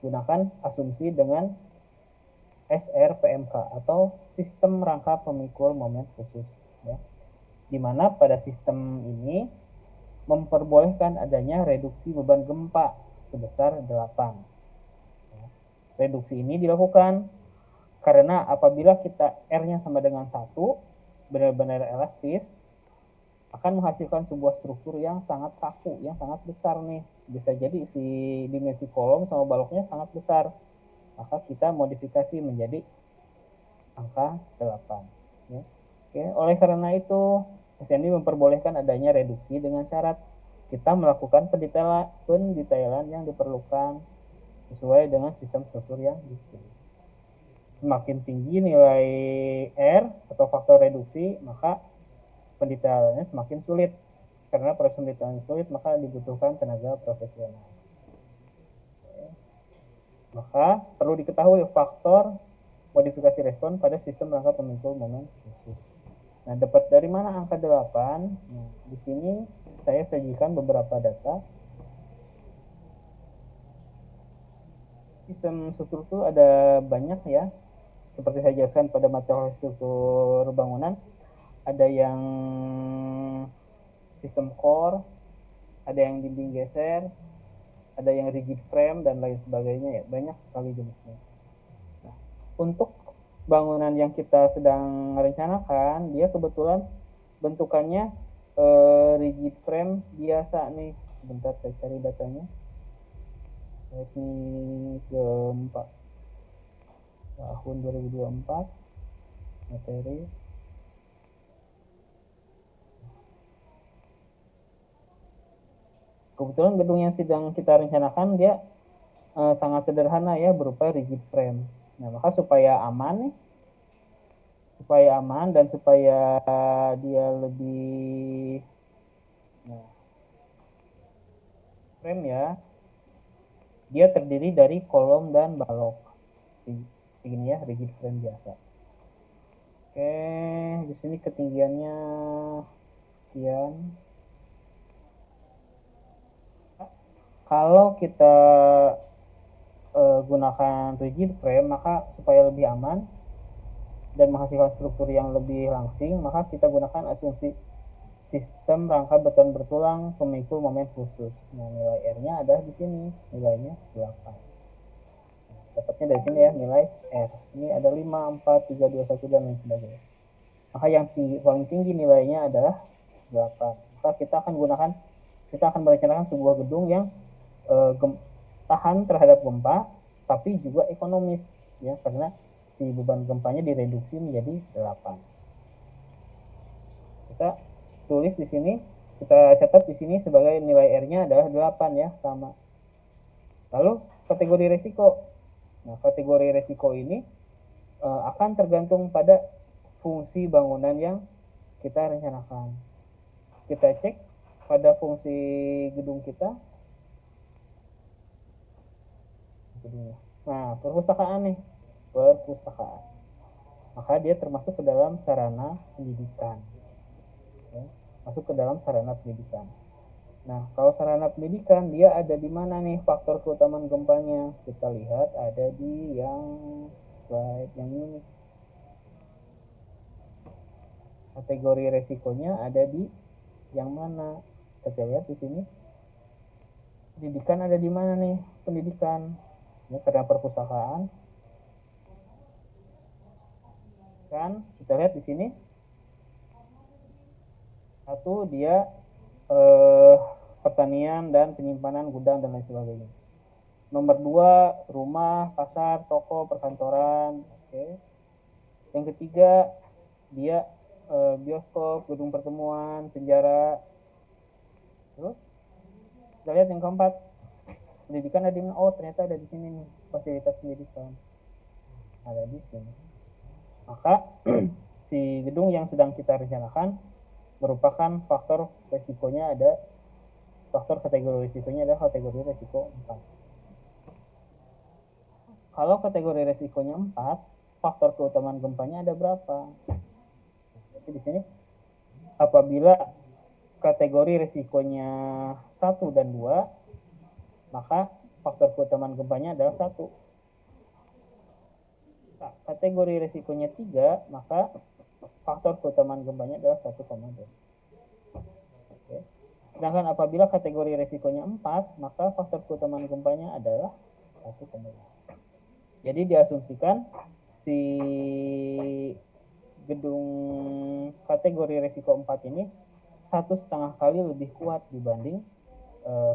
gunakan asumsi dengan SRPMK atau sistem rangka pemikul momen khusus, ya. Di mana pada sistem ini memperbolehkan adanya reduksi beban gempa sebesar 8. Reduksi ini dilakukan karena apabila kita R-nya sama dengan 1, benar-benar elastis, akan menghasilkan sebuah struktur yang sangat kaku, yang sangat besar nih. Bisa jadi si dimensi kolom sama baloknya sangat besar. Maka kita modifikasi menjadi angka 8. Ya. Oke, oleh karena itu, SND memperbolehkan adanya reduksi dengan syarat kita melakukan pendetailan yang diperlukan sesuai dengan sistem struktur yang dipilih. Semakin tinggi nilai R atau faktor reduksi, maka pendetailannya semakin sulit. Karena proses pendetailan sulit, maka dibutuhkan tenaga profesional. Maka perlu diketahui faktor modifikasi respon pada sistem rangka pemikul momen khusus. Nah, dapat dari mana angka 8? Nah, di sini saya sajikan beberapa data. Sistem struktur itu ada banyak ya. Seperti saya jelaskan pada materi struktur bangunan, ada yang sistem core, ada yang dinding geser, ada yang rigid frame, dan lain sebagainya ya. Banyak sekali jenisnya. Nah, untuk bangunan yang kita sedang rencanakan, dia kebetulan bentukannya rigid frame biasa nih. Sebentar saya cari datanya. Ini gempa tahun 2024 materi. Kebetulan gedung yang sedang kita rencanakan dia sangat sederhana ya, berupa rigid frame. Nah, maka supaya aman dan supaya dia lebih frame ya, dia terdiri dari kolom dan balok. Begini ya, rigid frame biasa. Oke, di sini ketinggiannya sekian. Kalau kita gunakan rigid frame, maka supaya lebih aman dan menghasilkan struktur yang lebih langsing, maka kita gunakan asumsi sistem rangka beton bertulang pemikul momen khusus. Nah, nilai R-nya ada di sini, nilainya 8. Dapatnya dari sini ya, nilai R. Ini ada 5, 4, 3, 2, 1, dan lain sebagainya. Maka yang paling tinggi nilainya adalah 8. Maka kita akan merencanakan sebuah gedung yang tahan terhadap gempa, tapi juga ekonomis ya, karena si beban gempanya direduksi menjadi 8. Kita tulis di sini, kita catat di sini sebagai nilai R-nya adalah 8 ya, sama. Lalu kategori resiko. Nah, kategori resiko ini akan tergantung pada fungsi bangunan yang kita rencanakan. Kita cek pada fungsi gedung kita. Nah, perpustakaan nih, perpustakaan. Maka dia termasuk ke dalam sarana pendidikan. Ya, masuk ke dalam sarana pendidikan. Nah, kalau sarana pendidikan dia ada di mana nih faktor keutamaan gempanya? Kita lihat ada di yang slide yang ini. Kategori resikonya ada di yang mana? Kita lihat di sini. Pendidikan ada di mana nih? Pendidikan. Ya, karena perpustakaan. Kan kita lihat di sini. Satu, dia pertanian dan penyimpanan gudang dan lain sebagainya. Nomor 2, rumah, pasar, toko, perkantoran. Oke. Yang ketiga, dia bioskop, gedung pertemuan, penjara. Terus kita lihat yang keempat, pendidikan ada di mana? Oh, ternyata ada di sini nih, fasilitas pendidikan ada di sini. Maka si gedung yang sedang kita rencanakan merupakan faktor resikonya ada, faktor kategori resikonya adalah kategori resiko 4. Kalau kategori resikonya 4, faktor keutamaan gempanya ada berapa? Jadi di sini apabila kategori resikonya 1 dan 2, maka faktor keutamaan gempanya adalah 1. Nah, kategori resikonya 3, maka faktor keutamaan gempanya adalah 1,2. Oke. Sedangkan apabila kategori resikonya 4, maka faktor keutamaan gempanya adalah 1,5. Jadi diasumsikan si gedung kategori resiko 4 ini 1,5 kali lebih kuat dibanding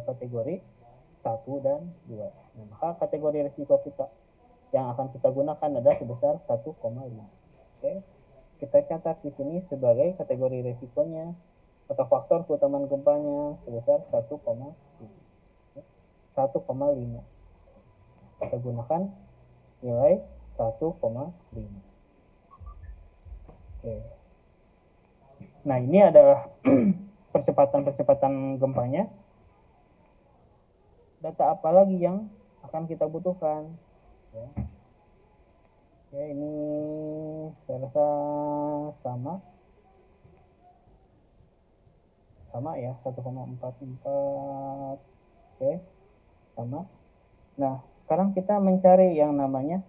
kategori 1 dan 2. Nah, maka kategori resiko kita yang akan kita gunakan adalah sebesar 1,5. Oke. Kita catat di sini sebagai kategori resikonya atau faktor keutamaan gempanya sebesar 1,5. Kita gunakan nilai 1,5. Oke. Nah, ini adalah percepatan gempanya. Data apa lagi yang akan kita butuhkan? Ya. Oke, ini saya rasa sama ya, 1,44. Oke, sama. Nah, sekarang kita mencari yang namanya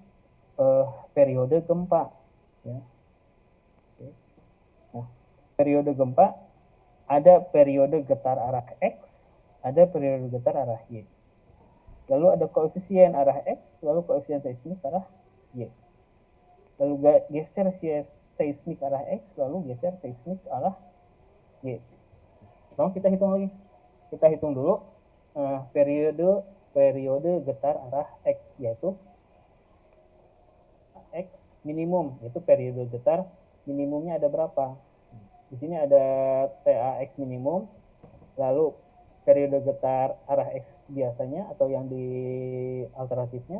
periode gempa, ya. Oke. Nah, periode gempa ada periode getar arah X, ada periode getar arah Y. Lalu ada koefisien arah X, lalu koefisien seismik arah Y. Lalu geser seismik arah X, lalu geser seismik arah Y. Lalu kita hitung lagi. Kita hitung dulu periode getar arah X, yaitu X minimum, yaitu periode getar minimumnya ada berapa. Di sini ada TAX minimum, lalu periode getar arah X biasanya atau yang di alternatifnya,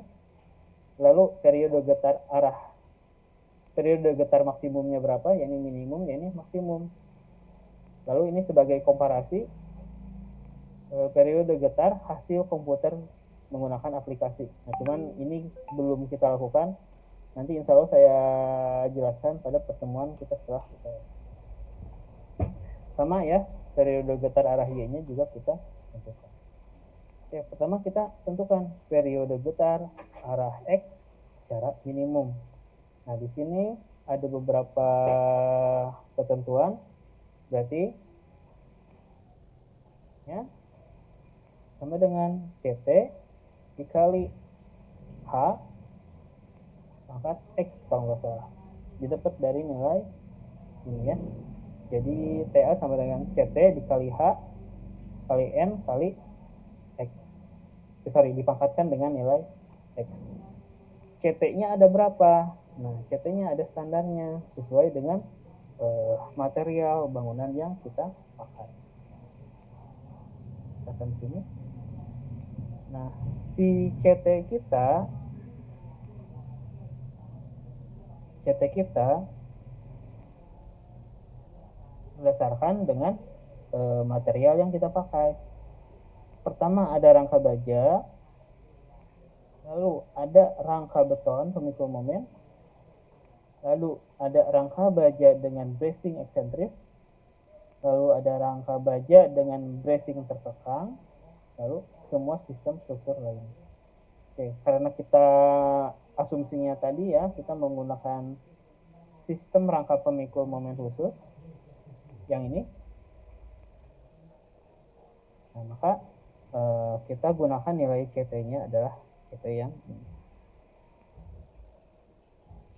lalu periode getar maksimumnya berapa, yakni minimum, yakni maksimum. Lalu ini sebagai komparasi periode getar hasil komputer menggunakan aplikasi. Nah, cuman ini belum kita lakukan. Nanti insya Allah saya jelaskan pada pertemuan kita setelah UTS. Sama ya, periode getar arah Y-nya juga kita tentukan. Oke, pertama kita tentukan periode getar arah X secara minimum. Nah, di sini ada beberapa ketentuan. Berarti ya sama dengan CT dikali H pangkat X kalau nggak salah. Didapat dari nilai ini ya. Jadi TA sama dengan CT dikali H kali N kali X. Dipangkatkan dengan nilai X. CT-nya ada berapa? Nah, CT-nya ada standarnya sesuai dengan material bangunan yang kita pakai. Misalkan sini. Nah, si CT kita berdasarkan dengan material yang kita pakai. Pertama ada rangka baja, lalu ada rangka beton pemikul momen, lalu ada rangka baja dengan bracing eksentris, lalu ada rangka baja dengan bracing terkekang, lalu semua sistem struktur lain. Oke, karena kita asumsinya tadi ya, kita menggunakan sistem rangka pemikul momen khusus yang ini. Nah, maka kita gunakan nilai CT-nya adalah CT yang ini.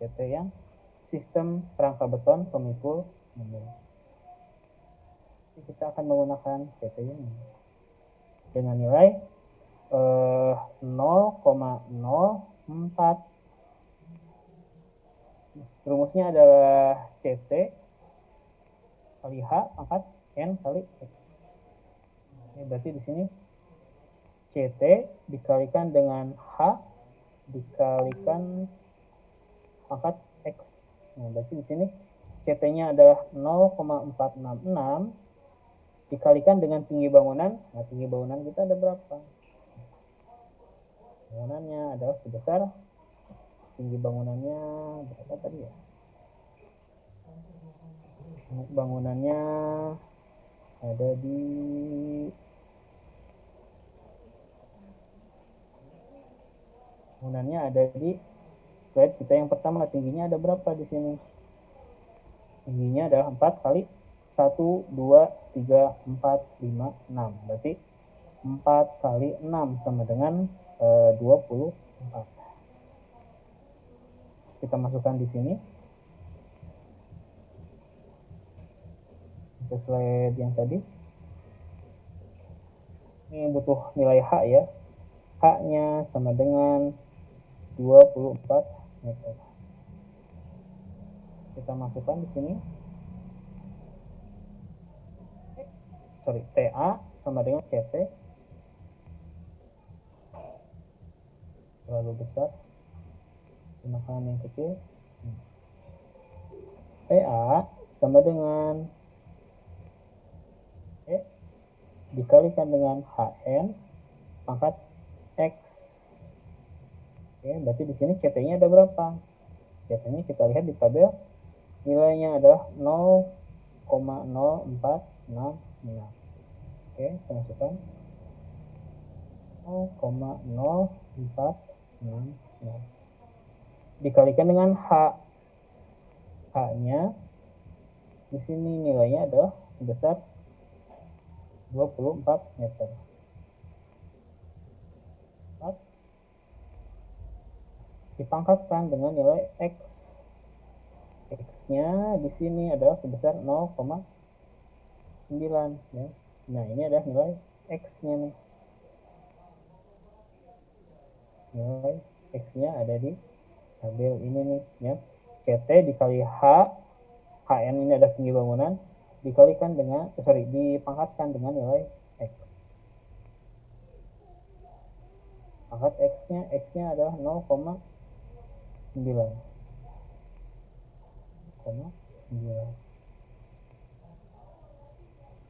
CT yang sistem rangka beton pemikul momen. Kita akan menggunakan CT ini dengan nilai 0,04. Rumusnya adalah CT kali H pangkat N kali X. Ini berarti di sini CT dikalikan dengan H dikalikan pangkat X. Nah, berarti di sini CT-nya adalah 0,466 dikalikan dengan tinggi bangunan. Nah, tinggi bangunan kita ada berapa? Bangunannya adalah sebesar, tinggi bangunannya berapa tadi ya? Bangunannya ada di Bangunannya ada di slide kita yang pertama. Tingginya ada berapa di sini? Tingginya adalah 4 kali 1, 2, 3, 4, 5, 6. Berarti 4 kali 6 sama dengan 24. Kita masukkan di sini. Ke slide yang tadi. Ini butuh nilai H ya. H-nya sama dengan 24 meter. Kita masukkan di sini. TA sama dengan CT. Terlalu besar. Gunakan yang kecil. TA sama dengan dikalikan dengan HN pangkat X. Oke, berarti di sini CT-nya ada berapa? CT-nya kita lihat di tabel, nilainya adalah 0,0466. Oke, kita masukkan 0,0466 dikalikan dengan H. H-nya di sini nilainya adalah sebesar 24 meter. Dipangkatkan dengan nilai X. X-nya di sini adalah sebesar 0,9 ya. Nah, ini adalah nilai X-nya nih. Nilai X-nya ada di tabel ini nih ya. CT dikali H, HN ini ada tinggi bangunan, dikalikan dengan dipangkatkan dengan nilai X. Pangkat X-nya adalah 0,9.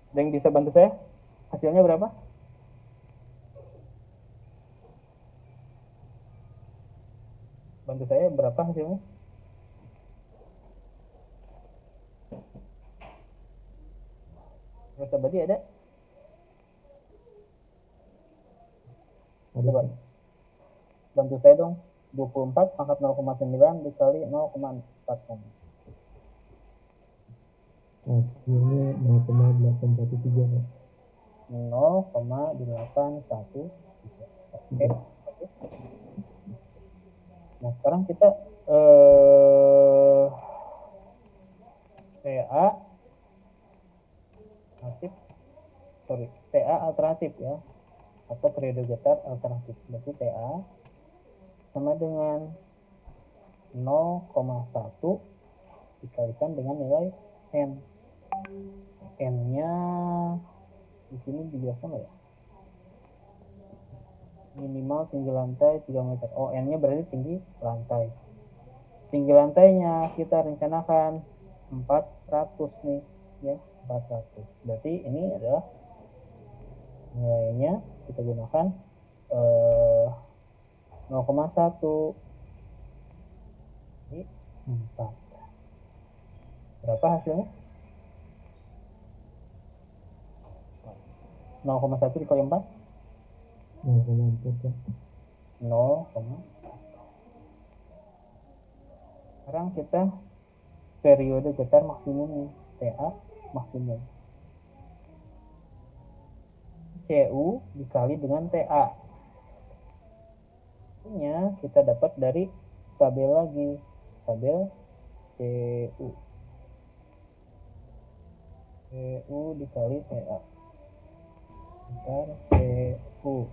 Ada yang bisa bantu saya? Hasilnya berapa? Bantu saya, berapa hasilnya? Terus tadi ada? Coba bantu saya dong. 24 pangkat 0,9 dikali 0,4. Hasilnya 0,813. 0,813. Oke. Nah, sekarang kita TA alternatif ya, atau periode getar alternatif. Berarti TA sama dengan 0,1 dikalikan dengan nilai N. N-nya di sini dibiasa nggak ya? Minimal tinggi lantai 3 meter. Oh, N-nya berarti tinggi lantai. Tinggi lantainya kita rencanakan 400 nih ya, 400. Berarti ini adalah nilainya kita gunakan 0,1 ini 4. Berapa hasilnya? 0,1 dikali 4 0,4 0, sekarang kita periode getar maksimum TA maksimum. CU dikali dengan TA. Nya kita dapat dari tabel lagi, tabel CU. CU dikali TA. Bentar, CU.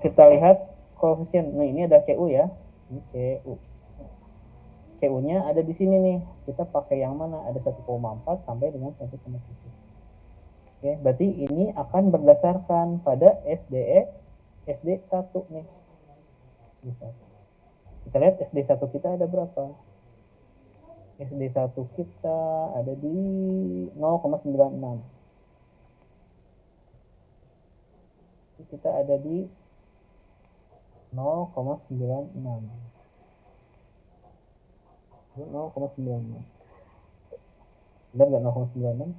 Kita lihat koefisien. Nah, ini ada CU ya. Ini CU. CU-nya ada di sini nih. Kita pakai yang mana? Ada 1,4 sampai dengan 1,7. Oke, berarti ini akan berdasarkan pada SD1 nih. Kita lihat SD1 kita ada berapa? SD1 kita ada di 0,96. Kita ada di 0,96. 0,96. Benar nggak 0,96?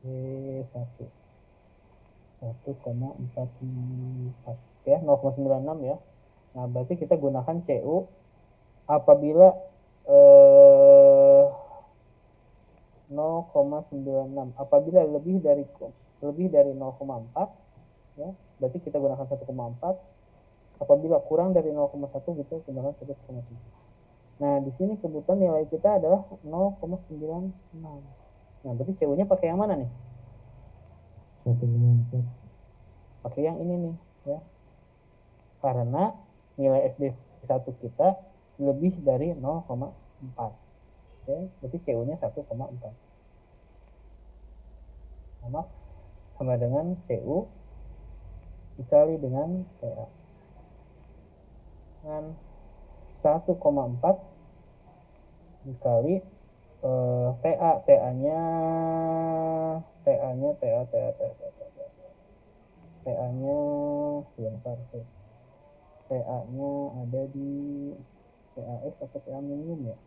1. 1,44 ya, 0,96 ya. Nah, berarti kita gunakan CU apabila 0,96. Apabila lebih dari 0,4 ya, berarti kita gunakan 1,4. Apabila kurang dari 0,1 kita gunakan 1,7. Nah, di sini kebetulan nilai kita adalah 0,96. Nah, berarti CU-nya pakai yang mana nih? 1,4. Pakai yang ini nih ya. Karena nilai SD1 kita lebih dari 0,4. Oke, berarti CU-nya 1,4. Sama dengan CU dikali dengan TA. Dengan 1,4 dikali TA-nya sebentar. TA-nya ada di TAX atau TA minimum ya?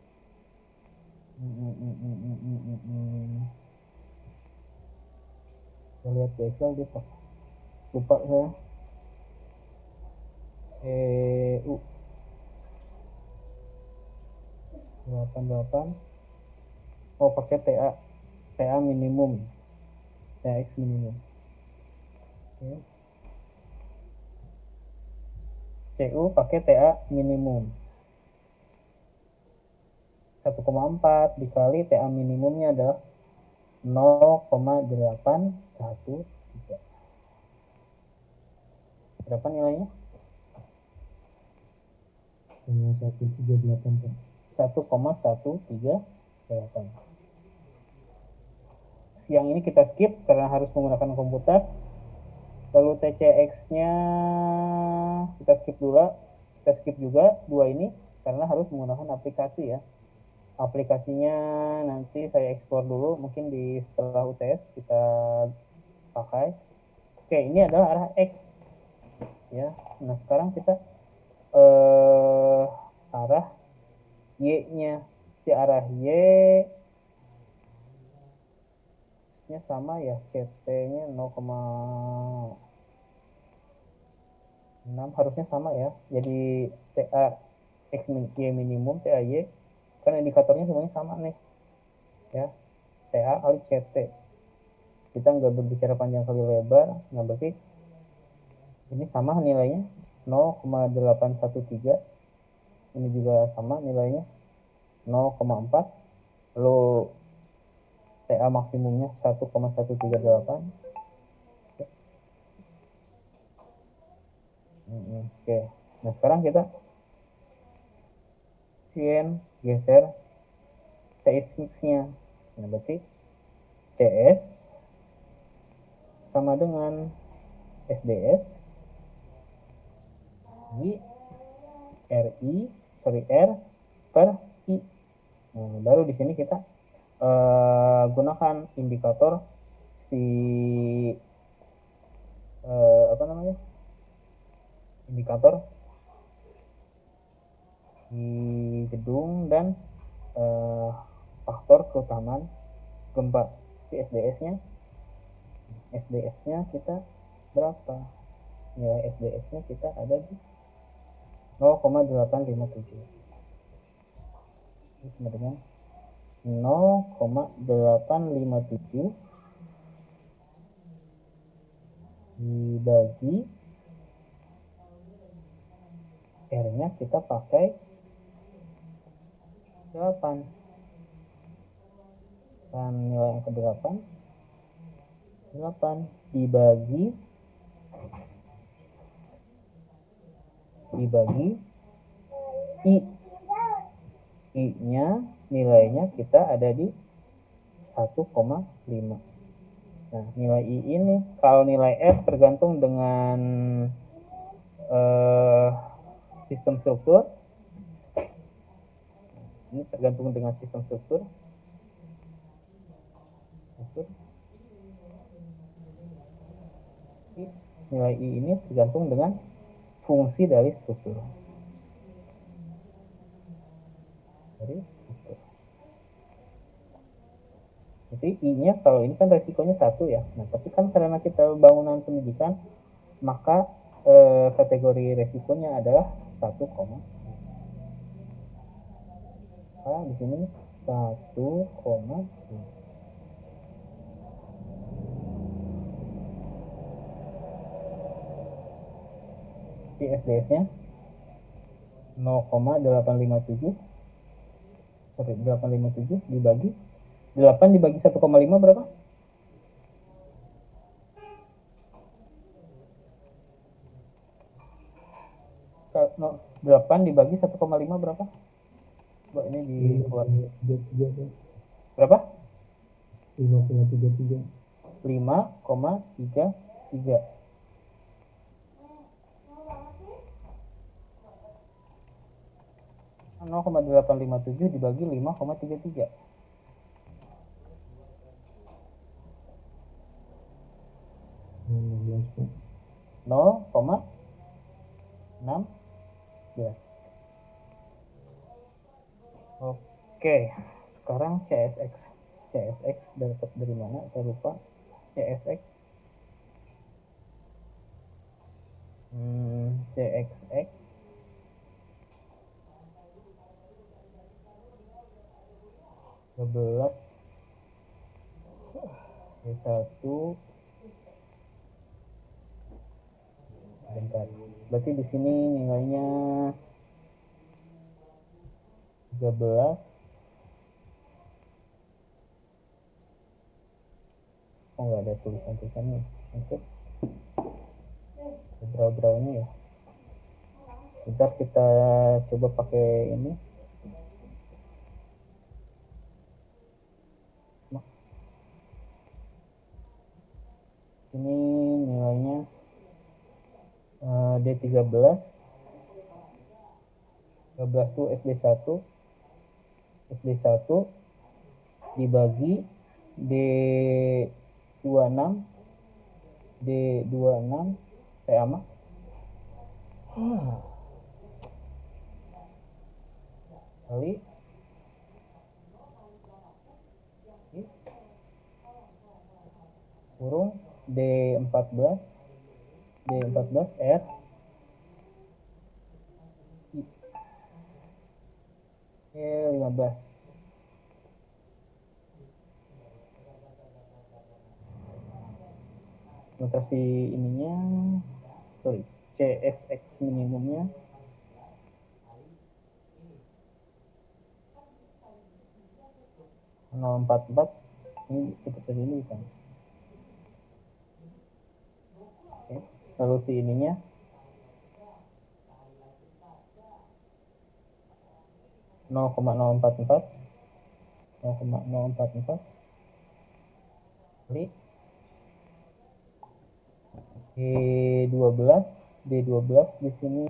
Kita lihat di Excel deh, lupa saya. EU 88. Oh, pakai TA minimum, TAX minimum. Oke. CU pakai TA minimum 1,4 dikali TA minimumnya adalah 0,813. Berapa nilainya? 1,138 Pak. 1,138. Yang ini kita skip karena harus menggunakan komputer. Lalu TCX-nya kita skip dulu. Kita skip juga dua ini karena harus menggunakan aplikasi ya. Aplikasinya nanti saya ekspor dulu, mungkin di setelah UTS kita pakai. Oke, ini adalah arah X ya. Nah, sekarang kita arah Y-nya. Di arah Y nya sama ya, CT-nya 0,6 harusnya sama ya. Jadi TA X Y minimum, TA Y kan indikatornya semuanya sama nih ya, TA kali CT. Kita nggak berbicara panjang kali lebar. Nah, berarti ini sama nilainya 0,813. Ini juga sama nilainya 0,4. Lalu TA maksimumnya 1,138. Oke. Nah, sekarang kita geser seismiknya. Nah, berarti CS sama dengan SDS di R per I. Nah, baru di sini kita gunakan indikator si indikator di gedung dan faktor keutamaan gempa. Si SDS-nya kita berapa? Nilai SDS-nya kita ada di 0,857. Ini sama dengan 0,857 dibagi R-nya kita pakai 8. Dan nilai yang ke-8 dibagi I. I-nya nilainya kita ada di 1,5. Nah, nilai I ini, kalau nilai F tergantung dengan sistem struktur. Ini tergantung dengan sistem struktur. Nilai I ini tergantung dengan fungsi dari struktur. Jadi I-nya kalau ini kan resikonya 1 ya. Nah, tapi kan karena kita bangunan pendidikan, maka kategori resikonya adalah 1, di sini 1, di SDS-nya 0,857 dibagi 8 dibagi 1,5 berapa? No, 8 dibagi 1,5 berapa? Coba ini di keluar. Berapa? 5,33. 5,33. Nol koma 857 dibagi 5,33. 0,16. Oke, sekarang CSX. CSX dapat dari mana? Saya lupa. CSX. CXX. Sebelas satu. Bentar. Berarti di sini nilainya 13. Oh, nggak ada tulisan-tulisannya. Maksud draw-drawnya ya. Bentar kita coba pakai ini. Ini nilainya D13. 13 itu SD1 dibagi D26 TA Max kali kurung D14 R E15. Notasi ininya, sorry, CSX minimumnya 044. Ini kita tadi ini kan. Oke. Lalu si ininya 0,044 kali D12 di sini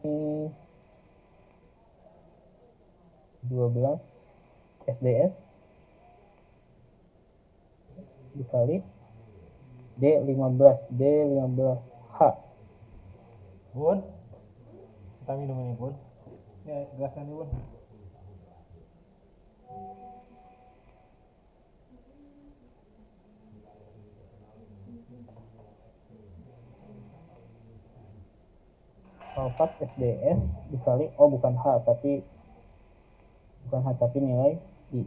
12 SDS dikali D15H. Bun, kita minum ini Bun. Ya, gelasnya nih Bun. Alfat SDS dikali bukan H tapi nilai I.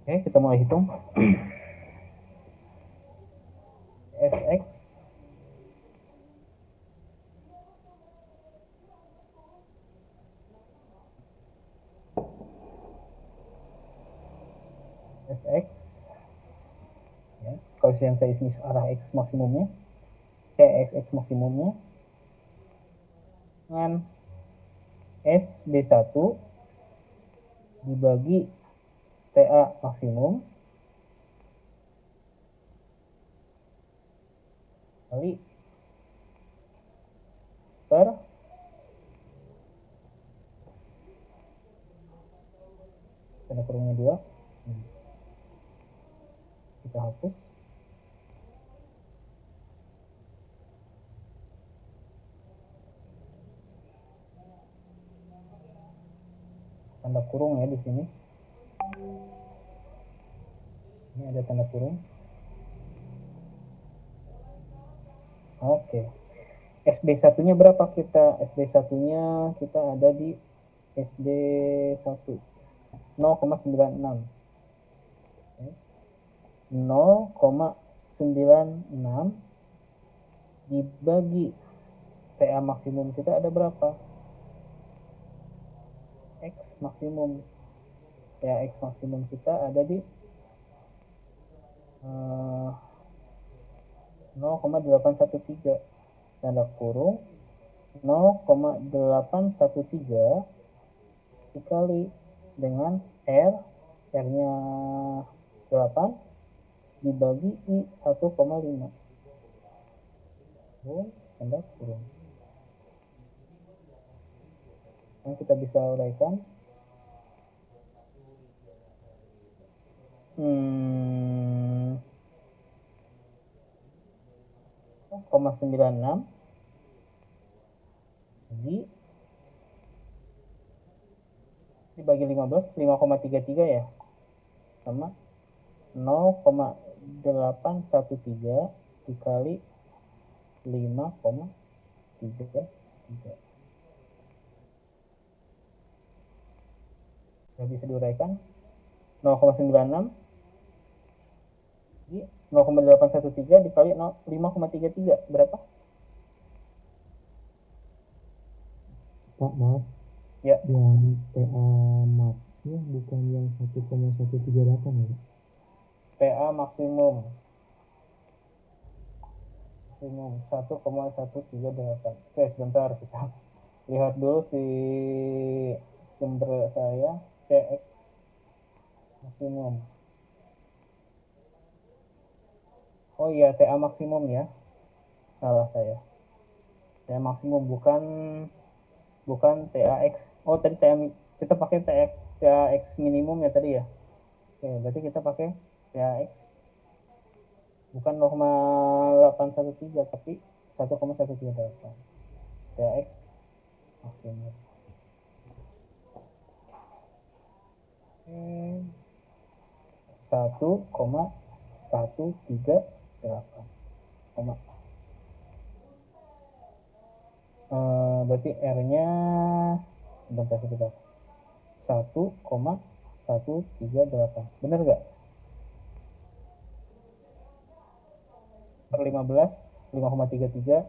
Oke, kita mulai hitung. SX ya, koefisien seismik arah X maksimumnya, CSX maksimumnya dengan SD1 dibagi TA maksimum kali per tanda kurungnya 2. Kita hapus. tanda kurung ya di sini. Ini ada tanda kurung. Oke. SD 1-nya berapa kita? SD 1-nya kita ada di SD 1 0,96. 0,96 dibagi TA maksimum kita ada berapa? X maksimum. Ya, X maksimum kita ada di 0,813 tanda kurung 0,813 dikali dengan R-nya 8 dibagi I 1,5. Tanda kurung. Yang kita bisa uraikan 0,96 dibagi 15, 5,33 ya, sama 0,813 dikali 5,33. Yang bisa diuraikan 0,96 di 0,813 dikali 5,33 berapa? Pak, maaf. Ya. Yang TA max-nya bukan yang 1,138 ya? TA maksimum 1,138. Oke, sebentar kita lihat dulu si sumber saya. CX maksimum. Oh iya, TA maksimum ya. Salah saya. TA maksimum bukan TAX. Oh, tadi kita pakai TAX minimum ya tadi ya. Oke, berarti kita pakai TAX bukan 0,813 tapi 1,138. TAX maksimum. 1,138. Berarti R-nya bentar sebentar. 1,138. Benar nggak? Per 15, 5,33,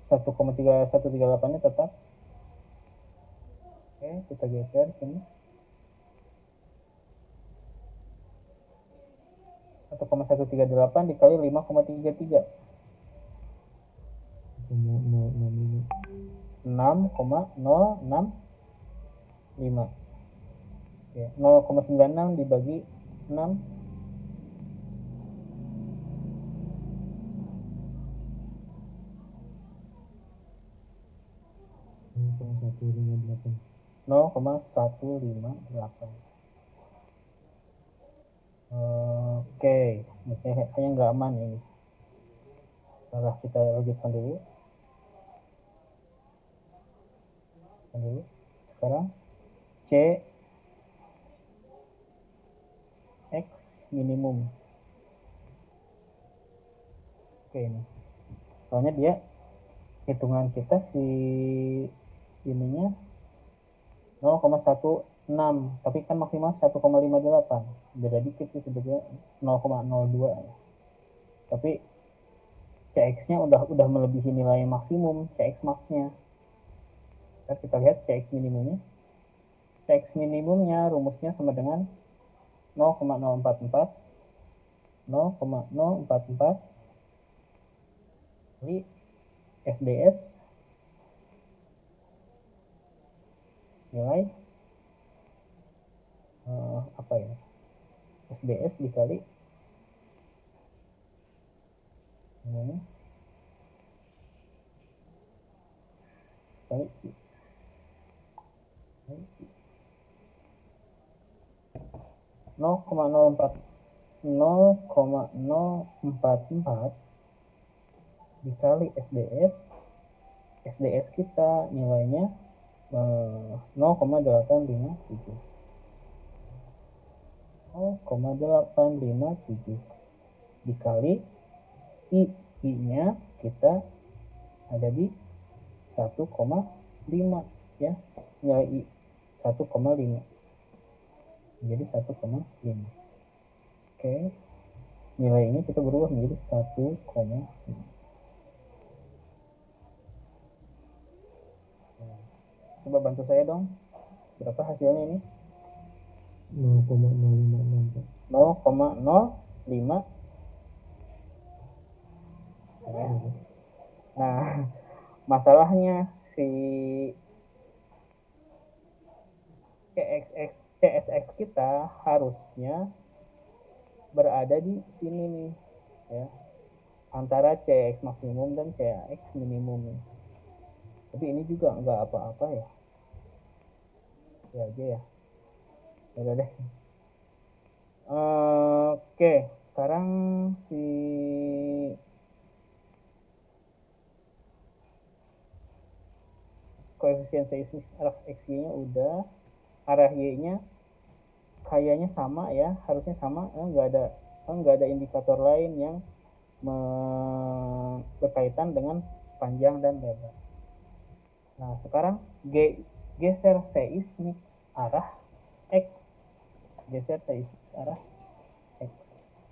1,3138-nya tetap. Oke, kita geser sini. 1,138 dikali 5,33. 6,065. Oke, 0,96 dibagi 6 0,158. Oke, kayaknya nggak aman ini. Nah, kita lanjutkan dulu. Sekarang C X minimum. Oke, ini soalnya dia hitungan kita si ininya 0,16 tapi kan maksimal 1,58, beda dikit sih sebetulnya 0,02 tapi CX nya udah melebihi nilai maksimum CX max-nya. Kita lihat CX minimumnya. CX minimumnya rumusnya sama dengan 0,044 kali SDS nilai apa ya, SDS dikali ini kali 0,044 dikali SDS kita nilainya 0,857 0,857 dikali I-nya kita ada di 1,5 ya, nilai I 1,5 menjadi 1,5. Oke, nilai ini kita berubah menjadi 1,5. Coba bantu saya dong, berapa hasilnya ini? 0,056 Pak. 0,05. Nah, masalahnya si CSX kita harusnya berada di sini nih ya, antara CX maksimum dan CX minimum. Tapi ini juga nggak apa-apa ya, ya aja ya, udah deh. Oke, sekarang si koefisien seismik arah X-nya udah, arah Y-nya kayaknya sama ya, harusnya sama, nggak ada indikator lain yang berkaitan dengan panjang dan lebar. Nah, sekarang geser seismik arah X, geser seismik arah X.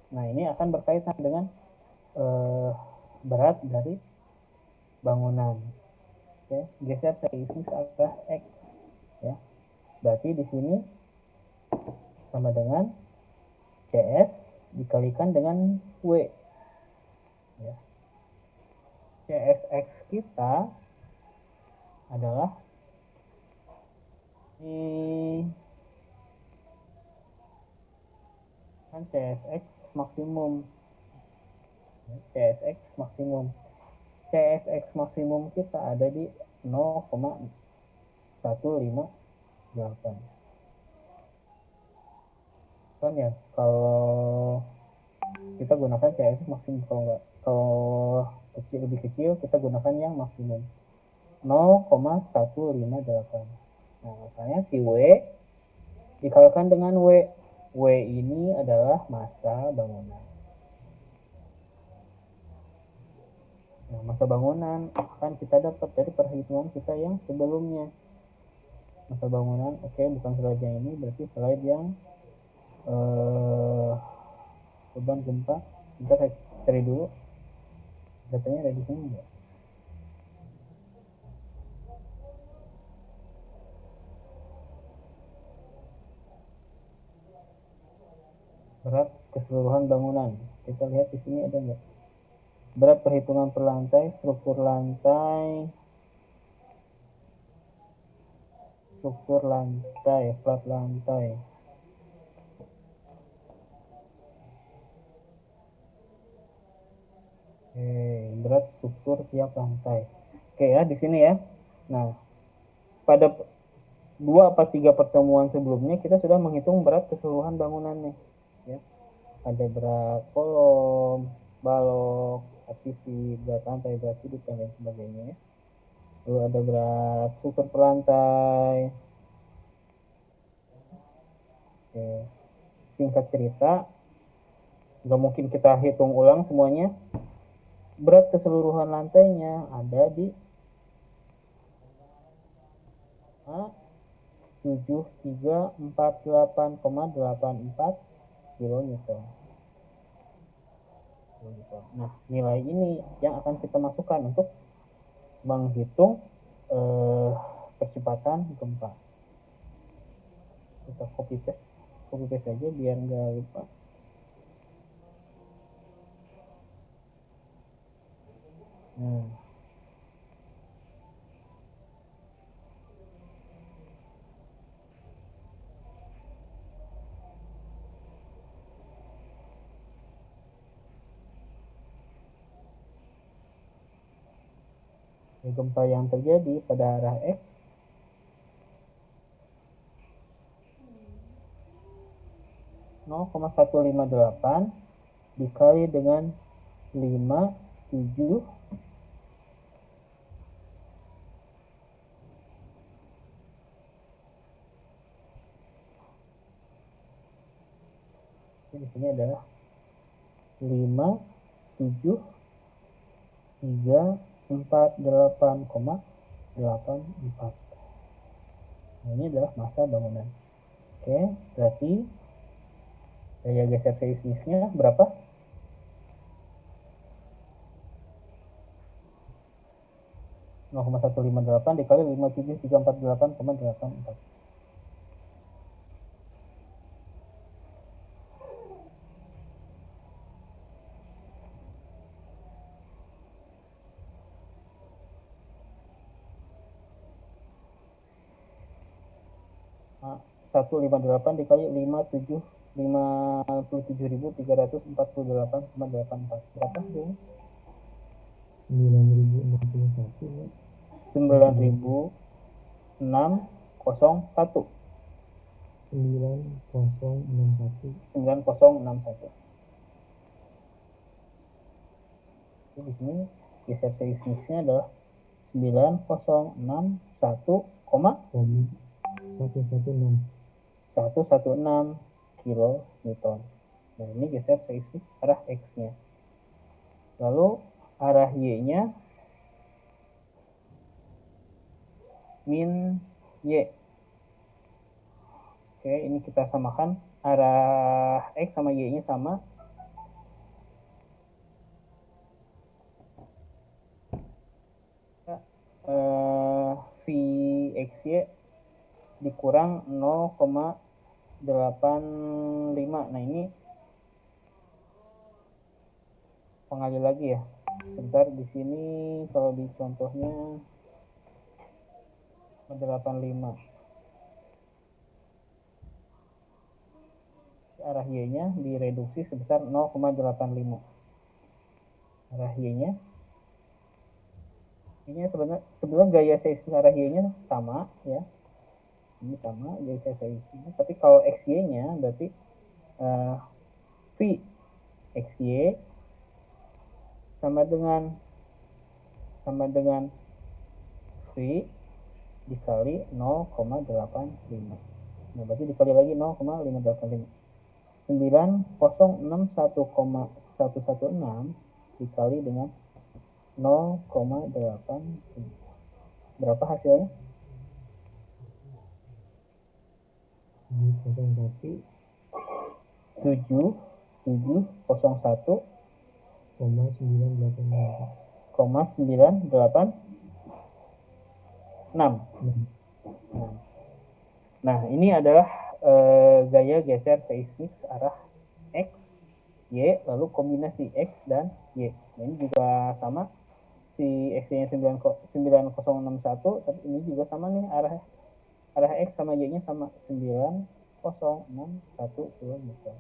Nah, ini akan berkaitan dengan berat dari bangunan. Oke, geser seismik arah X ya. Berarti di sini sama dengan CS dikalikan dengan W ya. CSX kita adalah ini kan CSX maksimum. CSX maksimum. CSX maksimum kita ada di 0,158. Kan ya, kalau kita gunakan CSX maksimum, kalau lebih kecil kita gunakan yang maksimum 0,158. Nah, makanya si W dikalikan dengan W. W ini adalah massa bangunan. Nah, massa bangunan akan kita dapat dari perhitungan kita yang sebelumnya. Massa bangunan, oke, bukan slide yang ini, berarti slide yang beban gempa. Kita cari dulu datanya, ada di sini enggak? Berat keseluruhan bangunan, kita lihat di sini ada enggak? Berat perhitungan per lantai, struktur lantai, plat lantai. Oke, berat struktur tiap lantai. Oke ya, di sini ya. Nah, pada 2 atau 3 pertemuan sebelumnya kita sudah menghitung berat keseluruhan bangunannya. Ya. Ada berat kolom, balok, partisi, berat lantai, berat sudut, dan lain sebagainya. Lalu ada berat struktur per lantai. Oke. Singkat cerita, nggak mungkin kita hitung ulang semuanya. Berat keseluruhan lantainya ada di 7348,84 kN. Nah, nilai ini yang akan kita masukkan untuk menghitung percepatan gempa. Kita copy paste aja biar nggak lupa. Nah, gempa yang terjadi pada arah X (0,158) dikali dengan 57 Di sini adalah 5, 7, 3, 4, 8,84. Nah, ini adalah massa bangunan. Oke, berarti daya geser seismiknya berapa? (0,158 dikali 57348,84). Nah, 158 dikali 57.348,84. Berapa ini? 9.061 ya. 9.601. 9061. Jadi di sini geser seismiknya adalah 9061, 116 kilonewton. Nah, ini geser seismik arah X-nya. Lalu arah Y-nya min Y. Oke, ini kita samakan. Arah X sama Y-nya sama. Vxy dikurang 0,85. Nah, ini pengali lagi ya. Sebentar, di sini kalau di contohnya 85. Arah Y-nya direduksi sebesar 0,85. Arah Y-nya ini sebenarnya gaya seismik arah Y-nya sama ya. Ini sama gaya seismiknya, tapi kalau XY-nya berarti V XY sama dengan V dikali 0,85. Nah, berarti dikali lagi 0,585. 9061,116 dikali dengan 0,8. Berapa hasilnya? 701,986. Nah, ini adalah gaya geser seismik arah X, Y, lalu kombinasi X dan Y. Nah, ini juga sama, si X-nya 9061, tapi ini juga sama nih, arah X sama Y-nya sama, 9061 km.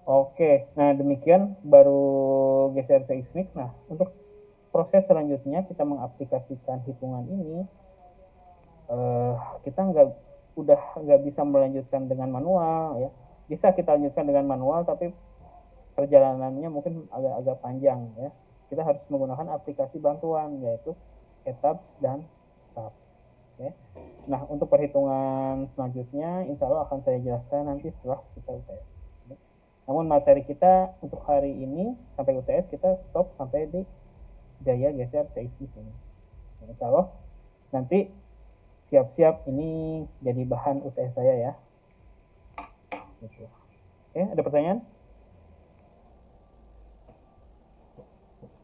Oke, nah demikian baru geser seismik. Nah, untuk proses selanjutnya kita mengaplikasikan hitungan ini, kita nggak bisa melanjutkan dengan manual ya. Bisa kita lanjutkan dengan manual, tapi perjalanannya mungkin agak panjang ya. Kita harus menggunakan aplikasi bantuan, yaitu ETABS dan SAP. Okay. Nah, untuk perhitungan selanjutnya insya Allah akan saya jelaskan nanti setelah kita UTS. Okay. Namun materi kita untuk hari ini sampai UTS kita stop sampai di gaya geser seismik ini. Insya Allah nanti siap-siap ini jadi bahan UTS saya ya. Gitu. Oke, ada pertanyaan?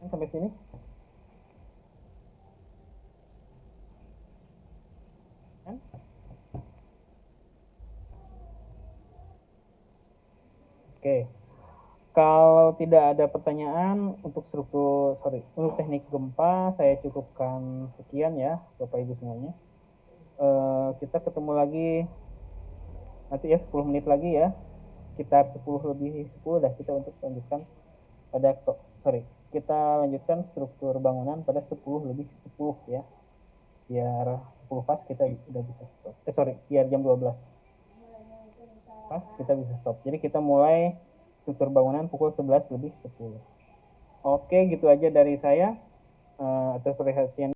Sampai sini? Oke, kalau tidak ada pertanyaan untuk untuk teknik gempa saya cukupkan sekian ya Bapak Ibu semuanya. Kita ketemu lagi nanti ya 10 menit lagi ya, sekitar 10:10 dah kita untuk lanjutkan kita lanjutkan struktur bangunan pada 10:10 ya, biar 10 pas kita udah bisa stop. Biar jam 12 pas kita bisa stop. Jadi kita mulai struktur bangunan pukul 11:10. Oke, gitu aja dari saya. Atas perhatian